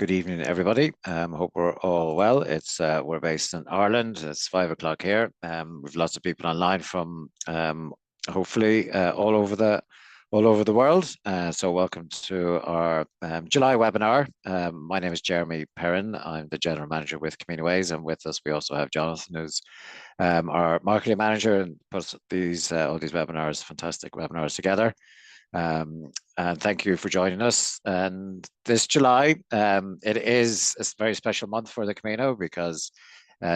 Good evening, everybody. Hope we're all well. We're based in Ireland. It's 5 o'clock here. We've lots of people online from hopefully all over the world. So welcome to our July webinar. My name is Jeremy Perrin. I'm the general manager with CaminoWays, and with us we also have Jonathan, who's our marketing manager, and puts these all these webinars, fantastic webinars together. And thank you for joining us. And this July, it is a very special month for the Camino because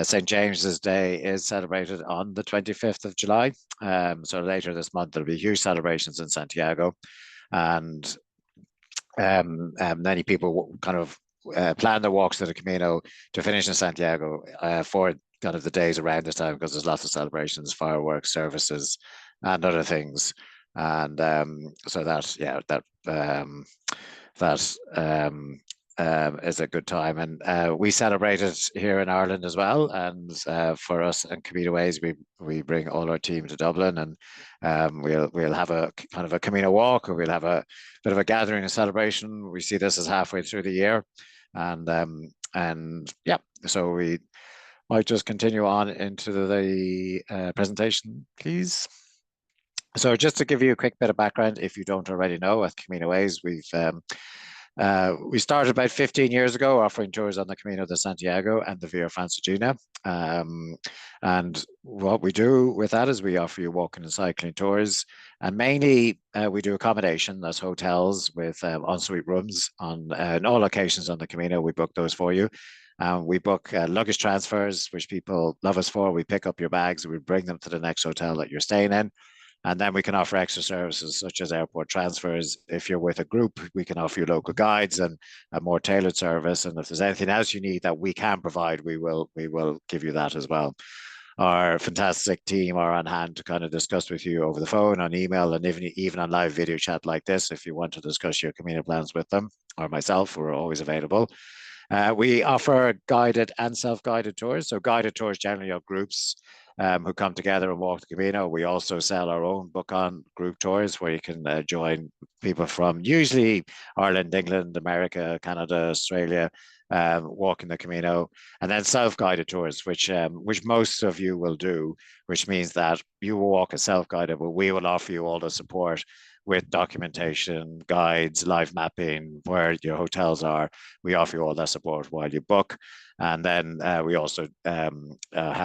St. James's Day is celebrated on the 25th of July. So later this month, there'll be huge celebrations in Santiago. And many people kind of plan their walks to the Camino to finish in Santiago for kind of the days around this time, because there's lots of celebrations, fireworks, services, and other things. And so that, yeah, is a good time. And we celebrate it here in Ireland as well. And for us and CaminoWays, we bring all our team to Dublin, and we'll have a kind of a Camino walk, or we'll have a bit of a gathering and celebration. We see this as halfway through the year, and yeah, so we might just continue on into the presentation, please. So just to give you a quick bit of background, if you don't already know, at CaminoWays, we started about 15 years ago offering tours on the Camino de Santiago and the Via Francigena. And what we do with that is we offer you walking and cycling tours, and mainly we do accommodation, that's hotels with ensuite rooms in all locations on the Camino. We book those for you. We book luggage transfers, which people love us for. We pick up your bags, we bring them to the next hotel that you're staying in. And then we can offer extra services such as airport transfers. If you're with a group, we can offer you local guides and a more tailored service. And if there's anything else you need that we can provide, we will give you that as well. Our fantastic team are on hand to kind of discuss with you over the phone, on email, and even on live video chat like this. If you want to discuss your Camino plans with them or myself, we're always available. We offer guided and self-guided tours. So guided tours generally are groups who come together and walk the Camino. We also sell our own book on group tours, where you can join people from usually Ireland, England, America, Canada, Australia, walking the Camino. And then self-guided tours, which most of you will do, which means that you will walk a self-guided, but we will offer you all the support with documentation, guides, live mapping, where your hotels are. We offer you all that support while you book. And then we also have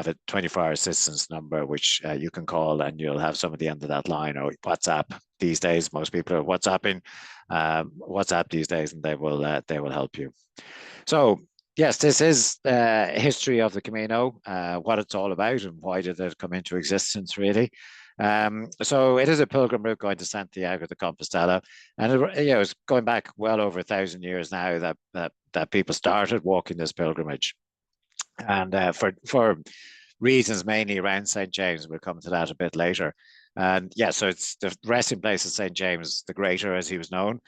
a 24-hour assistance number, which you can call, and you'll have some at the end of that line, or WhatsApp. These days, most people are WhatsApping WhatsApp these days, and they will help you. So yes, this is history of the Camino, what it's all about, and why did it come into existence, really. So it is a pilgrim route going to Santiago de Compostela, and it's going back well over 1,000 years now that people started walking this pilgrimage, and for reasons mainly around St. James. We'll come to that a bit later. And yeah, so it's the resting place of St. James the Greater, as he was known,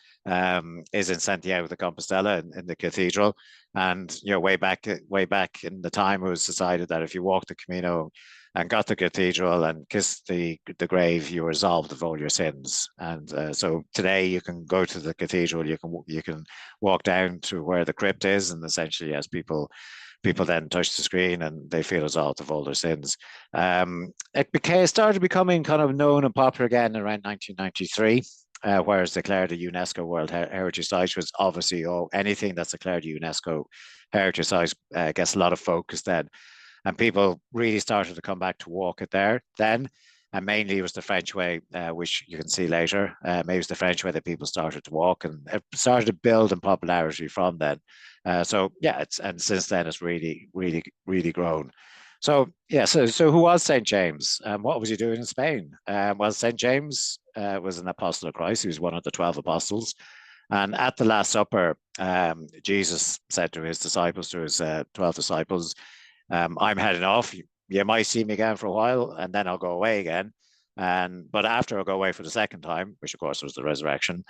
is in Santiago de Compostela in the cathedral. And way back in the time, it was decided that if you walk the Camino and got the cathedral and kissed the grave, you were absolved of all your sins. And so today you can go to the cathedral, you can walk down to where the crypt is, and essentially, yes, people then touch the screen and they feel absolved of all their sins. It started becoming kind of known and popular again around 1993. Where it's declared a UNESCO World Heritage Site, was obviously anything that's declared a UNESCO Heritage Site gets a lot of focus then. And people really started to come back to walk it there then. And mainly it was the French way, which you can see later. Maybe it was the French way that people started to walk, and it started to build in popularity from then. So yeah, and since then it's really, really, really grown. So yeah, so who was St. James? What was he doing in Spain? Well, St. James was an apostle of Christ. He was one of the 12 apostles. And at the Last Supper, Jesus said to his disciples, to his 12 disciples, I'm heading off. You might see me again for a while, and then I'll go away again. But after I go away for the second time, which of course was the resurrection,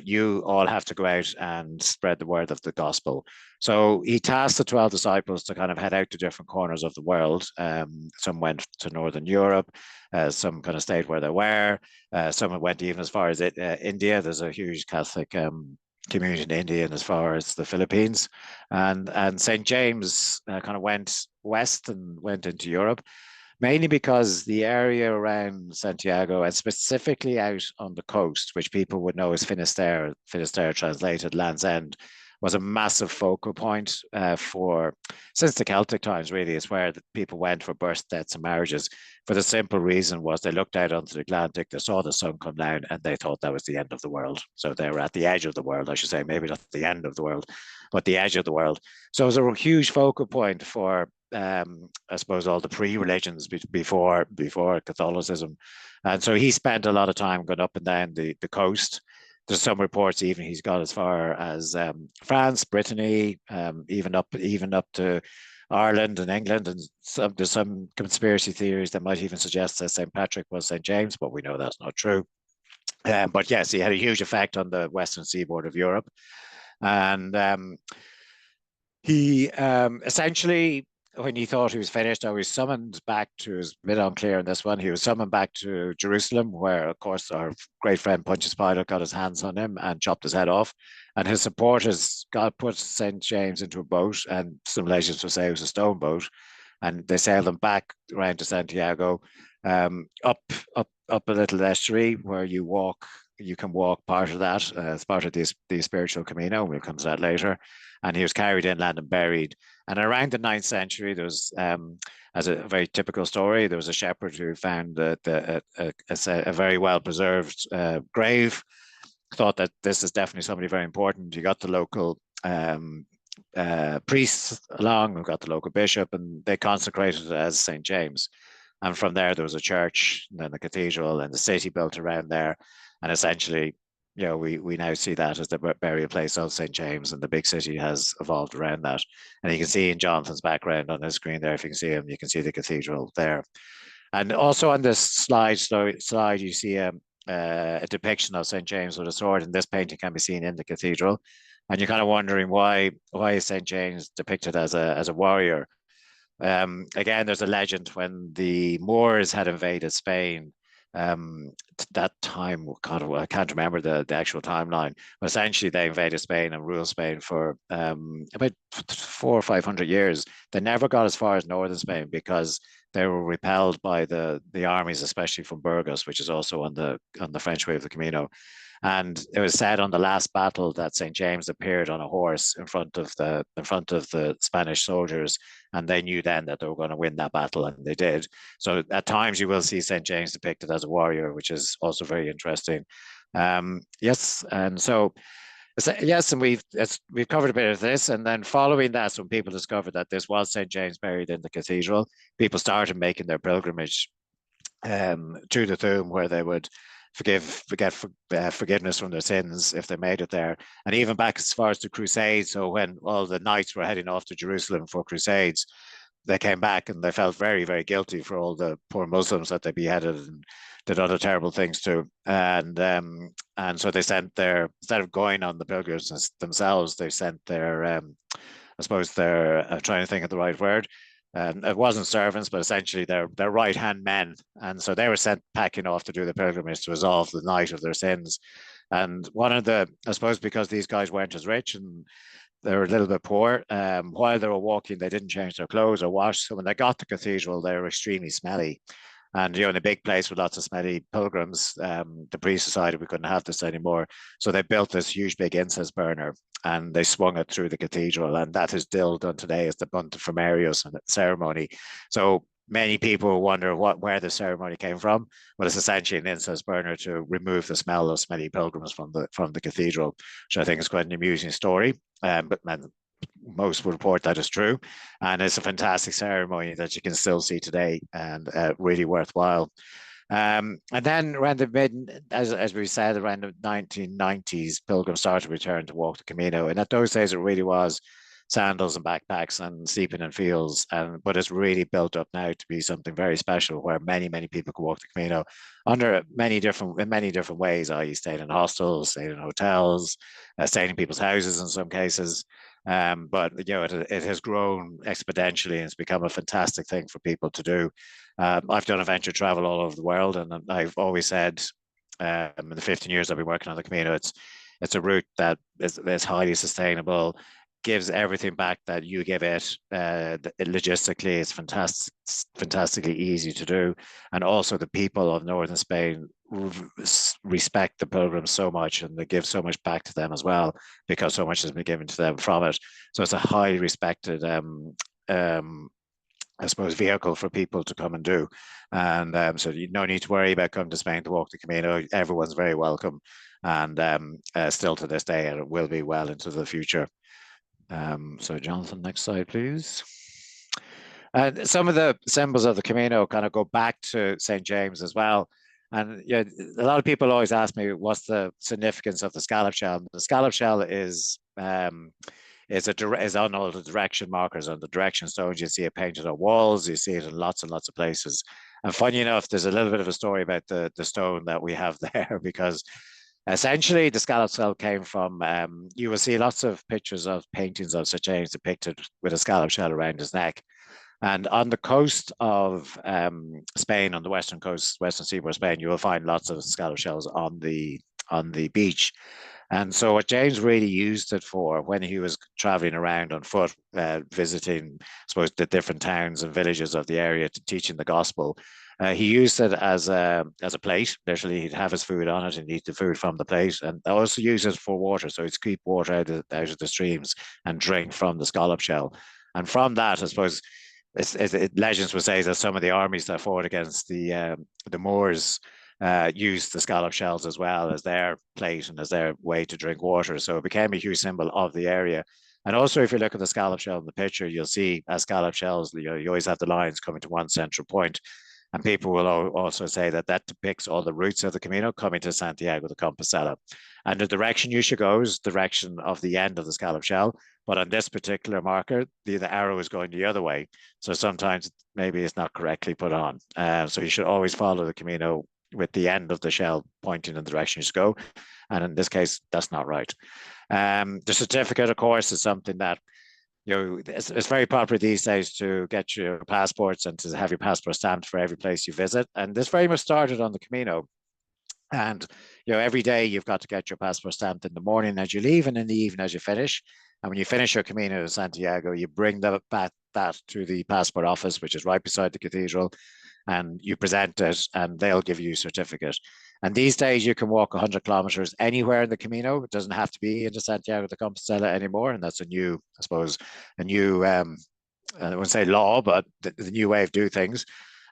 you all have to go out and spread the word of the gospel. So he tasked the 12 disciples to kind of head out to different corners of the world. Some went to Northern Europe, some kind of stayed where they were. Some went even as far as India. There's a huge Catholic community in India and as far as the Philippines. And St. James kind of went west and went into Europe, mainly because the area around Santiago and specifically out on the coast, which people would know as Finisterre, Finisterre translated Land's End, was a massive focal point for, since the Celtic times, really, is where the people went for births, deaths, and marriages. For the simple reason was they looked out onto the Atlantic, they saw the sun come down, and they thought that was the end of the world. So they were at the edge of the world, I should say, maybe not the end of the world, but the edge of the world. So it was a huge focal point for I suppose all the pre-religions before Catholicism, and so he spent a lot of time going up and down the coast. There's some reports even he's got as far as France, Brittany, even up to Ireland and England, and there's some conspiracy theories that might even suggest that St. Patrick was St. James, but we know that's not true. But yes, he had a huge effect on the western seaboard of Europe, and he essentially, when he thought he was finished, I was summoned back to, his bit unclear in this one, he was summoned back to Jerusalem, where, of course, our great friend Pontius Pilate got his hands on him and chopped his head off. And his supporters put St. James into a boat, and some legends will say it was a stone boat. And they sailed him back around to Santiago, up a little estuary where you can walk part of that as part of the spiritual Camino. We'll come to that later. And he was carried inland and buried. And around the 9th century, there was, as a very typical story, there was a shepherd who found a very well preserved grave, thought that this is definitely somebody very important. He got the local priests along, who got the local bishop, and they consecrated it as St. James. And from there was a church, and then the cathedral, and the city built around there. And essentially, we now see that as the burial place of St. James, and the big city has evolved around that. And you can see in Jonathan's background on his screen there, if you can see him, you can see the cathedral there. And also on this slide, you see a depiction of St. James with a sword, and this painting can be seen in the cathedral. And you're kind of wondering why is St. James depicted as a warrior? Again, there's a legend when the Moors had invaded Spain. That time, God, I can't remember the actual timeline, but essentially they invaded Spain and ruled Spain for about 400 or 500 years. They never got as far as northern Spain because they were repelled by the armies, especially from Burgos, which is also on the French way of the Camino. And it was said on the last battle that St. James appeared on a horse in front of the Spanish soldiers, and they knew then that they were going to win that battle, and they did. So at times you will see St. James depicted as a warrior, which is also very interesting. Yes, and so yes, and we've covered a bit of this, and then following that, when people discovered that this was St. James buried in the cathedral, people started making their pilgrimage to the tomb, where they would get forgiveness from their sins if they made it there. And even back as far as the Crusades, so when all the knights were heading off to Jerusalem for Crusades, they came back and they felt very, very guilty for all the poor Muslims that they beheaded and did other terrible things to. And so they sent instead of going on the pilgrims themselves, they sent I suppose I'm trying to think of the right word. It wasn't servants, but essentially their right hand men, and so they were sent packing off to do the pilgrimage to resolve the night of their sins. And I suppose because these guys weren't as rich and they were a little bit poor, while they were walking, they didn't change their clothes or wash. So when they got to the cathedral, they were extremely smelly. And in a big place with lots of smelly pilgrims, the priest decided we couldn't have this anymore. So they built this huge big incense burner and they swung it through the cathedral. And that is still done today as the Buntifamarios ceremony. So many people wonder where the ceremony came from. Well, it's essentially an incense burner to remove the smell of smelly pilgrims from the cathedral, which I think is quite an amusing story. But most would report that is true, and it's a fantastic ceremony that you can still see today, and really worthwhile. And then around as we said, around the 1990s, pilgrims started to return to walk the Camino, and at those days it really was sandals and backpacks and sleeping in fields, but it's really built up now to be something very special, where many people can walk the Camino in many different ways, i.e. staying in hostels, staying in hotels, staying in people's houses in some cases. But it has grown exponentially, and it's become a fantastic thing for people to do. I've done adventure travel all over the world, and I've always said, in the 15 years I've been working on the Camino, it's a route that is highly sustainable, gives everything back that you give it. Logistically, it's fantastically easy to do, and also the people of northern Spain respect the pilgrims so much, and they give so much back to them as well, because so much has been given to them from it. So it's a highly respected I suppose, vehicle for people to come and do. And so you no need to worry about coming to Spain to walk the Camino. Everyone's very welcome. And still to this day, and it will be well into the future. So Jonathan, next slide, please. And some of the symbols of the Camino kind of go back to St. James as well. And yeah, a lot of people always ask me, what's the significance of the scallop shell? The scallop shell is on all the direction markers on the direction stones. You see it painted on walls. You see it in lots and lots of places. And funny enough, there's a little bit of a story about the stone that we have there, because essentially the scallop shell came from, you will see lots of pictures of paintings of St. James depicted with a scallop shell around his neck. And on the coast of Spain, on the western coast, western seaboard of Spain, you will find lots of scallop shells on the beach. And so what James really used it for when he was traveling around on foot, visiting, I suppose, the different towns and villages of the area, to teaching the gospel, he used it as a plate. Literally, he'd have his food on it and eat the food from the plate, and also use it for water. So he'd scoop water out of the streams and drink from the scallop shell. And from that, I suppose, legends would say that some of the armies that fought against the Moors used the scallop shells as well as their plate and as their way to drink water. So it became a huge symbol of the area. And also, if you look at the scallop shell in the picture, you'll see as scallop shells, you always have the lines coming to one central point. And people will also say that that depicts all the routes of the Camino coming to Santiago de Compostela. And the direction you should go is the direction of the end of the scallop shell. But on this particular marker, the arrow is going the other way. So sometimes maybe it's not correctly put on. So you should always follow the Camino with the end of the shell pointing in the direction you should go. And in this case, that's not right. The certificate, of course, is something that, you know, it's very popular these days to get your passports and to have your passport stamped for every place you visit. And this very much started on the Camino. And, you know, every day you've got to get your passport stamped in the morning as you leave and in the evening as you finish. And when you finish your Camino de Santiago, you bring that to the passport office, which is right beside the cathedral, and you present it, and they'll give you a certificate. And these days you can walk 100 kilometers anywhere in the Camino. It doesn't have to be into Santiago de Compostela anymore. And that's a new, I suppose, I wouldn't say law, but the new way of doing things.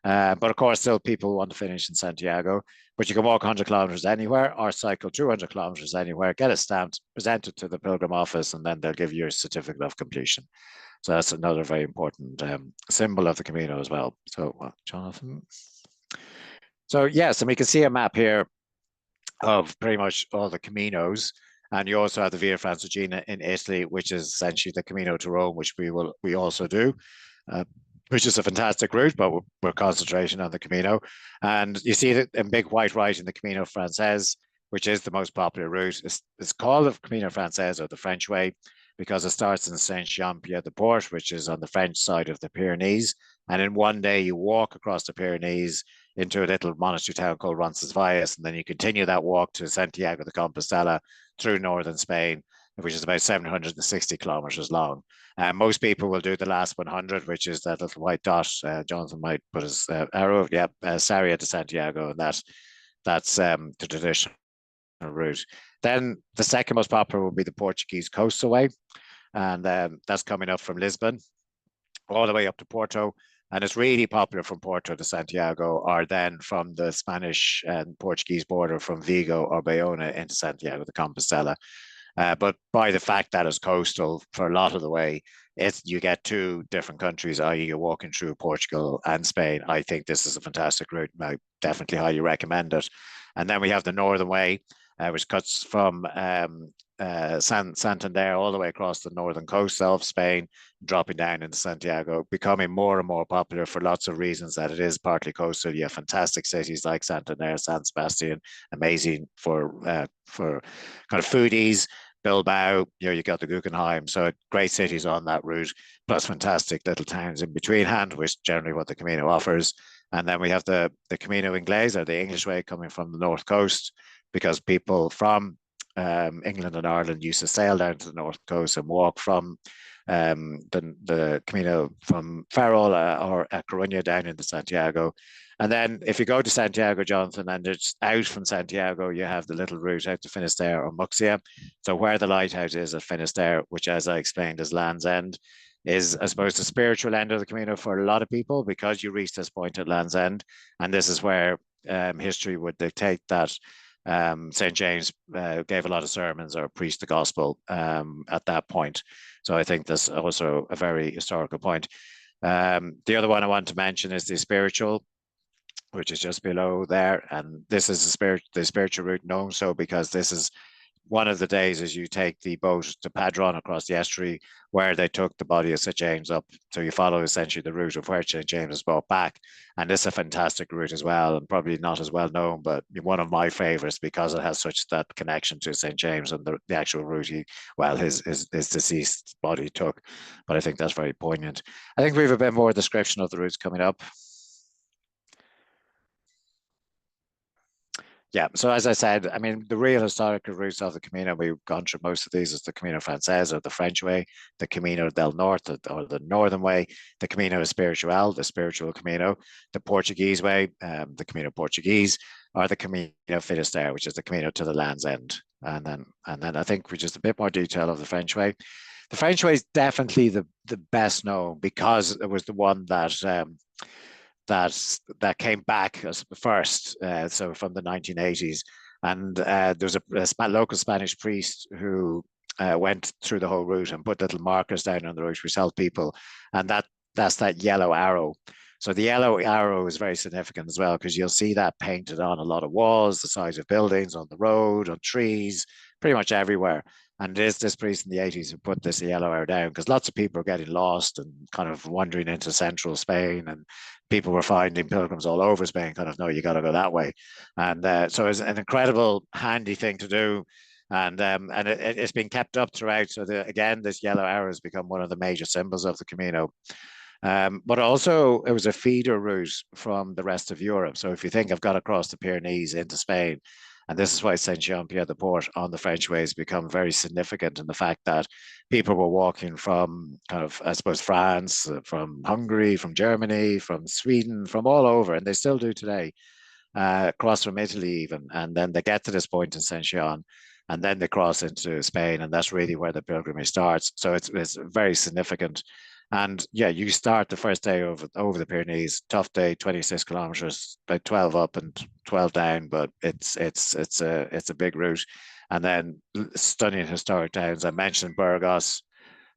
But of course, still people want to finish in Santiago. But you can walk 100 kilometers anywhere or cycle 200 kilometers anywhere, get it stamped, present it to the pilgrim office, and then they'll give you a certificate of completion. So that's another very important symbol of the Camino as well. So, Jonathan. So yes, and we can see a map here of pretty much all the Caminos. And you also have the Via Francigena in Italy, which is essentially the Camino to Rome, which we also do, which is a fantastic route, but we're concentrating on the Camino. And you see it in big white right in the Camino Francés, which is the most popular route. It's called the Camino Francés, or the French way, because it starts in Saint-Jean-Pied-de-Port, which is on the French side of the Pyrenees. And in one day, you walk across the Pyrenees into a little monastery town called Roncesvalles, and then you continue that walk to Santiago de Compostela through northern Spain, which is about 760 kilometers long. Most people will do the last 100, which is that little white dot. Jonathan might put his arrow. Yeah, Sarria de Santiago, and that's the traditional route. Then the second most popular will be the Portuguese coastal way, and that's coming up from Lisbon all the way up to Porto. And it's really popular from Porto to Santiago, or then from the Spanish and Portuguese border from Vigo or Bayona into Santiago de Compostela. But by the fact that it's coastal for a lot of the way, you get two different countries, i.e. you're walking through Portugal and Spain. I think this is a fantastic route, and I definitely highly recommend it. And then we have the Northern Way, which cuts from Santander all the way across the northern coast of Spain, dropping down into Santiago, becoming more and more popular for lots of reasons. That it is partly coastal. You have fantastic cities like Santander, San Sebastian, amazing for kind of foodies. Bilbao, you got the Guggenheim, so great cities on that route, plus fantastic little towns in between hand, which generally what the Camino offers. And then we have the Camino Inglés, or the English way, coming from the north coast, because people from England and Ireland used to sail down to the north coast and walk from the Camino from Ferrol or A Coruña down into Santiago. And then if you go to Santiago, Jonathan, and it's out from Santiago, you have the little route out to Finisterre or Muxia. So where the lighthouse is at Finisterre, which, as I explained, is Land's End, is, I suppose, the spiritual end of the Camino for a lot of people, because you reach this point at Land's End. And this is where history would dictate that St. James gave a lot of sermons or preached the gospel at that point. So I think that's also a very historical point. The other one I want to mention is the spiritual, which is just below there. And this is the spiritual route known so because this is one of the days as you take the boat to Padron across the estuary where they took the body of St. James up. So you follow essentially the route of where St. James was brought back. And this is a fantastic route as well, and probably not as well known, but one of my favorites because it has such that connection to St. James and the actual route his deceased body took. But I think that's very poignant. I think we have a bit more description of the routes coming up. Yeah, so as I said, I mean, the real historical routes of the Camino, we've gone through most of these, is the Camino Francés, or the French way, the Camino del Norte, or the Northern way, the Camino Espiritual, the spiritual Camino, the Portuguese way, the Camino Portuguese, or the Camino Finisterre, which is the Camino to the Land's End. And then I think we just a bit more detail of the French way. The French way is definitely the best known because it was the one that came back as first, so from the 1980s. And there was a local Spanish priest who went through the whole route and put little markers down on the route which helped people. And that's that yellow arrow. So the yellow arrow is very significant as well because you'll see that painted on a lot of walls, the sides of buildings, on the road, on trees, pretty much everywhere. And it is this priest in the 80s who put this yellow arrow down because lots of people are getting lost and kind of wandering into central Spain, and people were finding pilgrims all over Spain, kind of, no, you got to go that way. And so it's an incredible, handy thing to do. And it's been kept up throughout. So again, this yellow arrow has become one of the major symbols of the Camino. But also it was a feeder route from the rest of Europe. So if you think I've got across the Pyrenees into Spain, and this is why Saint Jean-Pierre-de-Port on the French way has become very significant in the fact that people were walking from kind of, I suppose, France, from Hungary, from Germany, from Sweden, from all over, and they still do today, across from Italy even. And then they get to this point in Saint Jean, and then they cross into Spain, and that's really where the pilgrimage starts. So it's very significant. And yeah, you start the first day over the Pyrenees, tough day, 26 kilometers, about 12 up and 12 down, but it's a big route. And then stunning historic towns. I mentioned Burgos,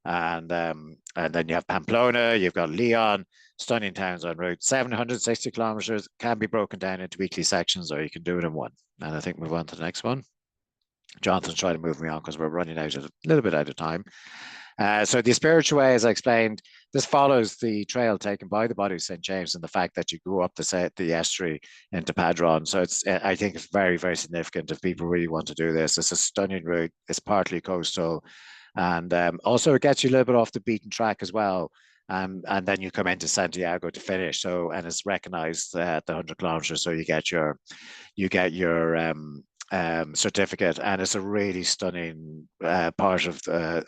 and then you have Pamplona, you've got Leon, stunning towns on route. 760 kilometers, can be broken down into weekly sections, or you can do it in one. And I think move on to the next one. Jonathan's trying to move me on because we're running out a little bit out of time. So the spiritual way, as I explained, this follows the trail taken by the body of St. James and the fact that you go up the estuary into Padron. So I think it's very, very significant if people really want to do this. It's a stunning route. It's partly coastal. And also it gets you a little bit off the beaten track as well. And then you come into Santiago to finish. So, and it's recognized at the 100 kilometers. So you get your certificate, and it's a really stunning part of kind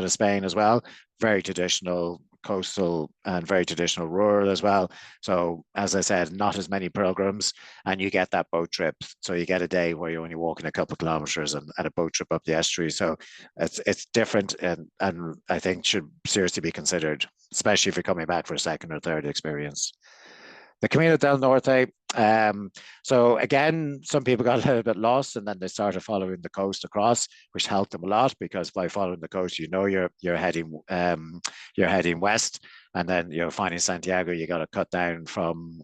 of Spain as well. Very traditional, coastal, and very traditional rural as well. So as I said, not as many pilgrims, and you get that boat trip. So you get a day where you're only walking a couple of kilometers and a boat trip up the estuary. So it's different, and I think should seriously be considered, especially if you're coming back for a second or third experience. The Camino del Norte. So again, some people got a little bit lost, and then they started following the coast across, which helped them a lot because by following the coast, you're heading west, and then finding Santiago, you got to cut down from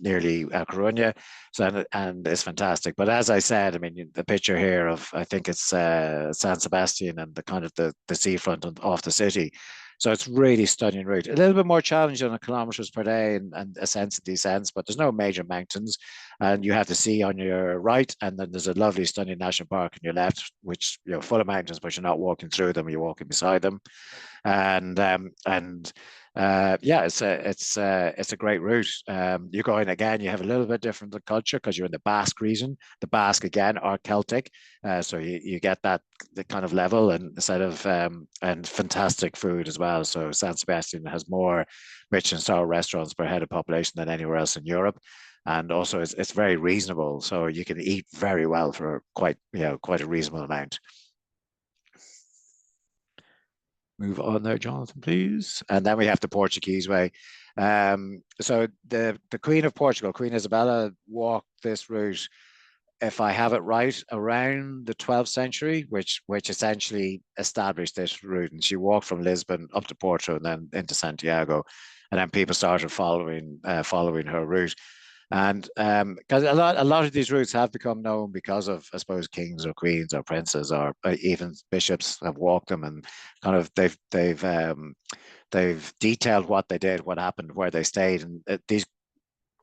nearly A Coruña. So and it's fantastic. But as I said, I mean, the picture here of, I think it's San Sebastian and the kind of the seafront off the city. So it's really stunning route. A little bit more challenging on kilometers per day and ascents and descents, but there's no major mountains. And you have the sea on your right, and then there's a lovely, stunning national park on your left, which full of mountains, but you're not walking through them; you're walking beside them. And Yeah, it's a great route. You're going again. You have a little bit different culture because you're in the Basque region. The Basque again are Celtic, so you get that the kind of level and instead of and fantastic food as well. So San Sebastian has more Michelin-star restaurants per head of population than anywhere else in Europe, and also it's very reasonable. So you can eat very well for quite a reasonable amount. Move on there, Jonathan, please. And then we have the Portuguese way. So the Queen of Portugal, Queen Isabella, walked this route, if I have it right, around the 12th century, which essentially established this route. And she walked from Lisbon up to Porto and then into Santiago, and then people started following her route. And because a lot of these routes have become known because of, I suppose, kings or queens or princes or even bishops have walked them, and kind of they've detailed what they did, what happened, where they stayed, and these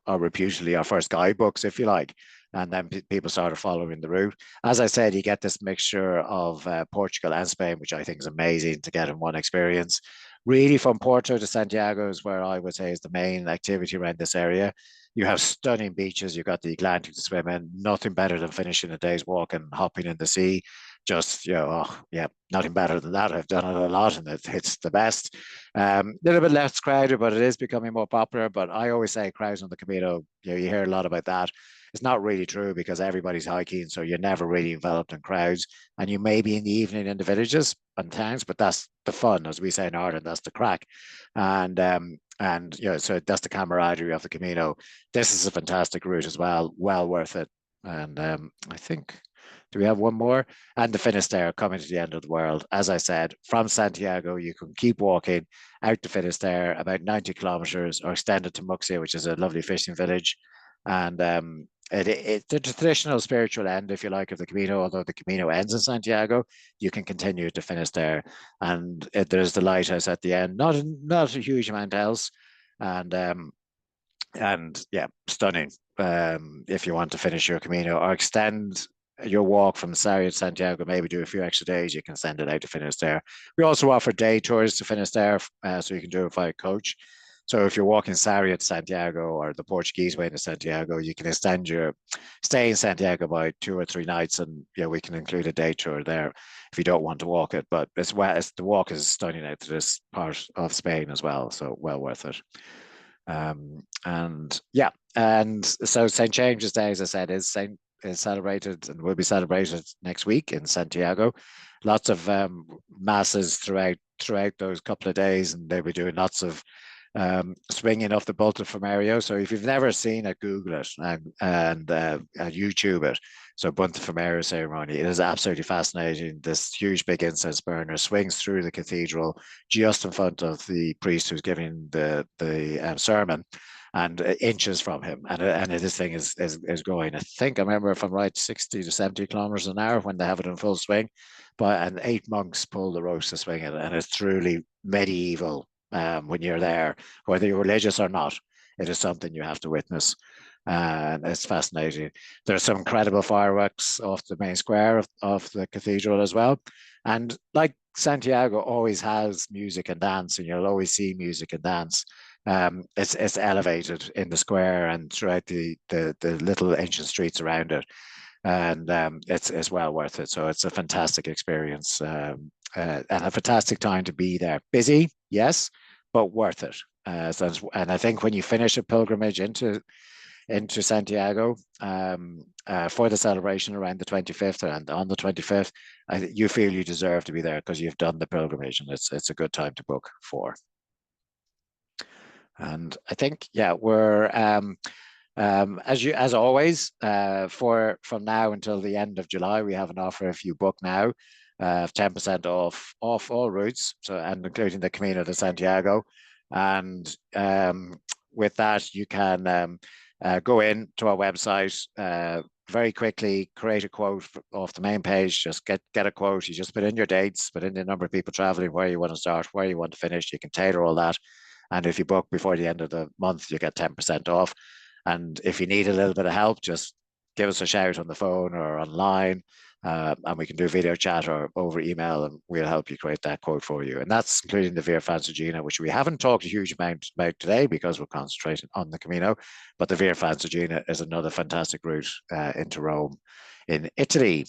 are reputedly our first guidebooks, if you like. And then people started following the route. As I said, you get this mixture of Portugal and Spain, which I think is amazing to get in one experience. Really, from Porto to Santiago is where I would say is the main activity around this area. You have stunning beaches. You've got the Atlantic to swim in. Nothing better than finishing a day's walk and hopping in the sea. Just, oh, yeah, nothing better than that. I've done it a lot and it's the best. A little bit less crowded, but it is becoming more popular. But I always say crowds on the Camino, you hear a lot about that. It's not really true because everybody's hiking, so you're never really enveloped in crowds. And you may be in the evening in the villages and towns, but that's the fun, as we say in Ireland. That's the crack, and so that's the camaraderie of the Camino. This is a fantastic route as well worth it. And I think, do we have one more? And the Finisterre, coming to the end of the world. As I said, from Santiago, you can keep walking out to Finisterre, about 90 kilometers, or extend it to Muxia, which is a lovely fishing village. And it's the traditional spiritual end, if you like, of the Camino. Although the Camino ends in Santiago, you can continue to finish there, and there's the lighthouse at the end. Not a huge amount else, and yeah, stunning. If you want to finish your Camino or extend your walk from Sarria to Santiago, maybe do a few extra days, you can send it out to finish there. We also offer day tours to finish there, so you can do it via coach. So if you're walking Sarria to Santiago or the Portuguese way to Santiago, you can extend your stay in Santiago by 2 or 3 nights, and we can include a day tour there if you don't want to walk it. But the walk is stunning out to this part of Spain as well, so well worth it. And yeah, and so St. James's Day, as I said, is celebrated and will be celebrated next week in Santiago. Lots of masses throughout those couple of days, and they'll be doing lots of swinging off the Bunta So if you've never seen it, Google it and YouTube it. So Bunta ceremony, it is absolutely fascinating. This huge big incense burner swings through the cathedral just in front of the priest who's giving the sermon, and inches from him, and this thing is going. I think I remember, if I'm right, 60 to 70 kilometers an hour when they have it in full swing. And 8 monks pull the ropes to swing it, and it's truly medieval. When you're there, whether you're religious or not, it is something you have to witness, and it's fascinating. There's some incredible fireworks off the main square of the cathedral as well, and like Santiago always has music and dance, and you'll always see music and dance. It's elevated in the square and throughout the little ancient streets around it, and it's well worth it. So it's a fantastic experience, and a fantastic time to be there. Busy, yes, but worth it. And I think when you finish a pilgrimage into Santiago for the celebration around the 25th, and on the 25th, you feel you deserve to be there because you've done the pilgrimage, and it's a good time to book for. And I think, yeah, we're as always, from now until the end of July, we have an offer if you book now of 10% off all routes, so, and including the Camino de Santiago. And with that, you can go in to our website very quickly, create a quote off the main page. Just get a quote. You just put in your dates, put in the number of people traveling, where you want to start, where you want to finish. You can tailor all that. And if you book before the end of the month, you get 10% off. And if you need a little bit of help, just give us a shout on the phone or online, and we can do video chat or over email, and we'll help you create that quote for you. And that's including the Via Francigena, which we haven't talked a huge amount about today because we're concentrating on the Camino. But the Via Francigena is another fantastic route into Rome in Italy.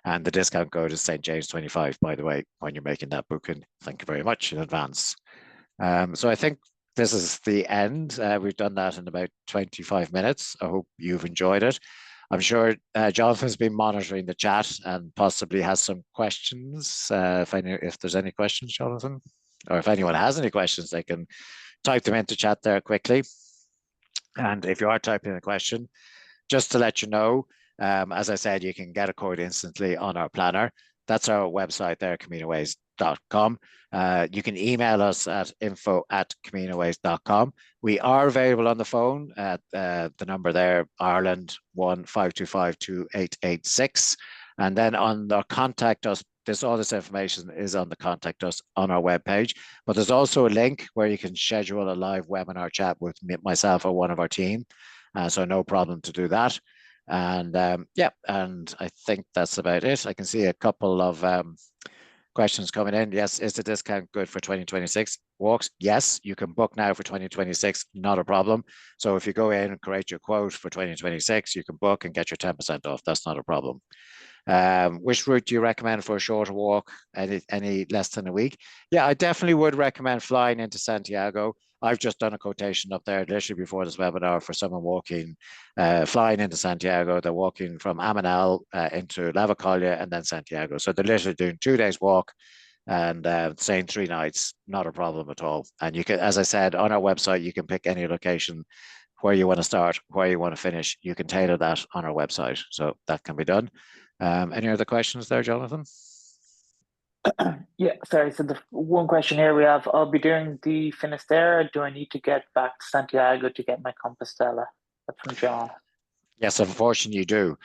And the discount code is St. James 25, by the way, when you're making that booking. Thank you very much in advance. So I think this is the end. We've done that in about 25 minutes. I hope you've enjoyed it. I'm sure Jonathan's been monitoring the chat and possibly has some questions. If there's any questions, Jonathan, or if anyone has any questions, they can type them into chat there quickly. And if you are typing a question, just to let you know, as I said, you can get a code instantly on our planner. That's our website there, CaminoWays.com. You can email us at info@CaminoWays.com. We are available on the phone at the number there, Ireland 1-525-2886. And then on the contact us, all this information is on the contact us on our webpage. But there's also a link where you can schedule a live webinar chat with myself or one of our team. So no problem to do that. And yeah, and I think that's about it. I can see a couple of questions coming in. Yes, is the discount good for 2026 walks? Yes, you can book now for 2026, not a problem. So if you go in and create your quote for 2026, you can book and get your 10% off. That's not a problem. Which route do you recommend for a shorter walk? Any less than a week? Yeah, I definitely would recommend flying into Santiago. I've just done a quotation up there literally before this webinar for someone walking, flying into Santiago. They're walking from Aminal into Lavacolla and then Santiago. So they're literally doing 2 days walk and staying 3 nights, not a problem at all. And you can, as I said, on our website, you can pick any location where you want to start, where you want to finish. You can tailor that on our website. So that can be done. Any other questions there, Jonathan? Yeah, sorry. So the one question here we have, I'll be doing the Finisterre. Do I need to get back to Santiago to get my Compostela? That's from John. Yes, unfortunately you do.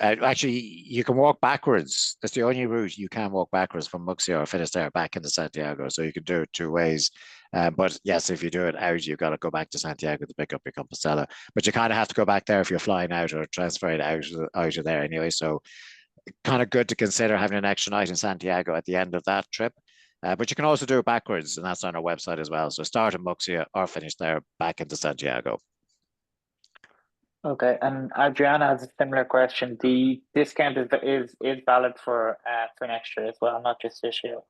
Actually, you can walk backwards. That's the only route you can walk backwards from Muxia or Finisterre back into Santiago. So you can do it 2 ways. But yes, if you do it out, you've got to go back to Santiago to pick up your Compostela. But you kind of have to go back there if you're flying out or transferring out of there anyway. So kind of good to consider having an extra night in Santiago at the end of that trip. But you can also do it backwards, and that's on our website as well. So start in Muxia or finish there back into Santiago. Okay, and Adriana has a similar question. The discount is valid for next year as well, not just this year.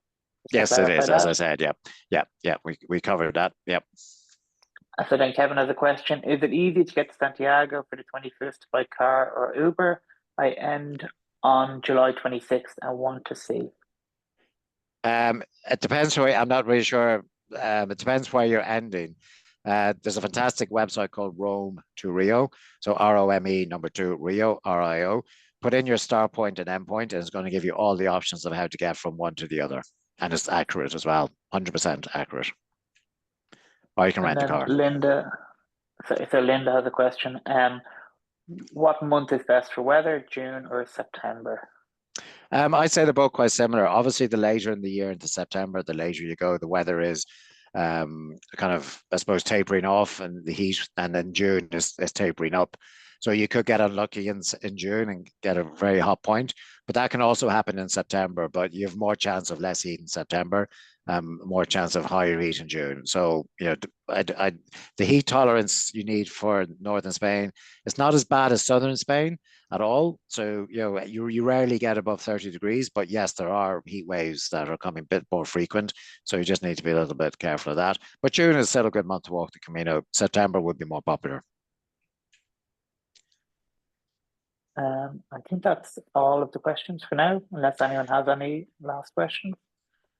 Yes, it is. As I said, yeah. We covered that. Yep. So then Kevin has a question. Is it easy to get to Santiago for the 25th by car or Uber? I end on July 26th and want to see. It depends where, I'm not really sure. It depends where you're ending. There's a fantastic website called Rome to Rio. So ROME number 2 Rio, RIO. Put in your start point and end point, and it's going to give you all the options of how to get from one to the other. And it's accurate as well, 100% accurate. Or you can rent a car. Linda, so Linda has a question. What month is best for weather, June or September? I'd say they're both quite similar. Obviously, the later in the year into September, the later you go, the weather is kind of, I suppose, tapering off, and the heat, and then June is tapering up. So you could get unlucky in June and get a very hot point, but that can also happen in September. But you have more chance of less heat in September, more chance of higher heat in June. So the heat tolerance you need for northern Spain is not as bad as southern Spain at all. So you rarely get above 30 degrees, but yes, there are heat waves that are coming a bit more frequent. So you just need to be a little bit careful of that. But June is still a good month to walk the Camino. September would be more popular. I think that's all of the questions for now, unless anyone has any last questions.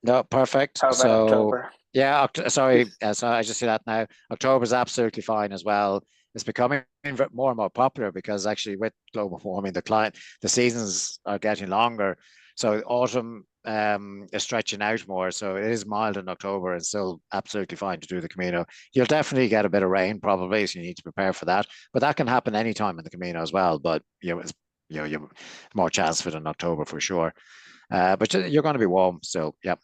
No, perfect. How about October? Yeah, sorry. So I just see that now. October is absolutely fine as well. It's becoming more and more popular because actually with global warming, the seasons are getting longer. So autumn is stretching out more. So it is mild in October and still absolutely fine to do the Camino. You'll definitely get a bit of rain probably, so you need to prepare for that. But that can happen anytime in the Camino as well. But it's you have more chance of it in October for sure. But you're going to be warm still. Yep.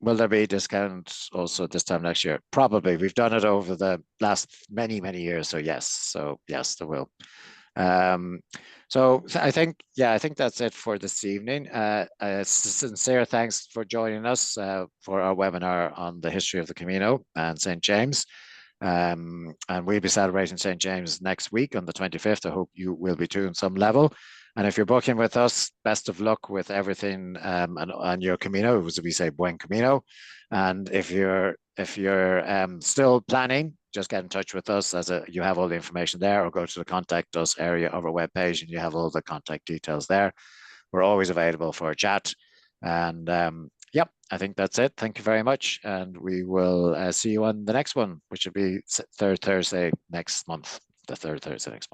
will there be discounts also this time next year? Probably. We've done it over the last many, many years. So yes. So yes, there will. Um, so I think, yeah, I think that's it for this evening. Sincere thanks for joining us for our webinar on the history of the Camino and St. James. And we'll be celebrating St. James next week on the 25th. I hope you will be too in some level. And if you're booking with us, best of luck with everything on your Camino. As we say, buen Camino. And if you're still planning, just get in touch with us you have all the information there, or go to the contact us area of our webpage and you have all the contact details there. We're always available for a chat. And yep, I think that's it. Thank you very much. And we will see you on the next one, which will be third Thursday next month, the third Thursday next month.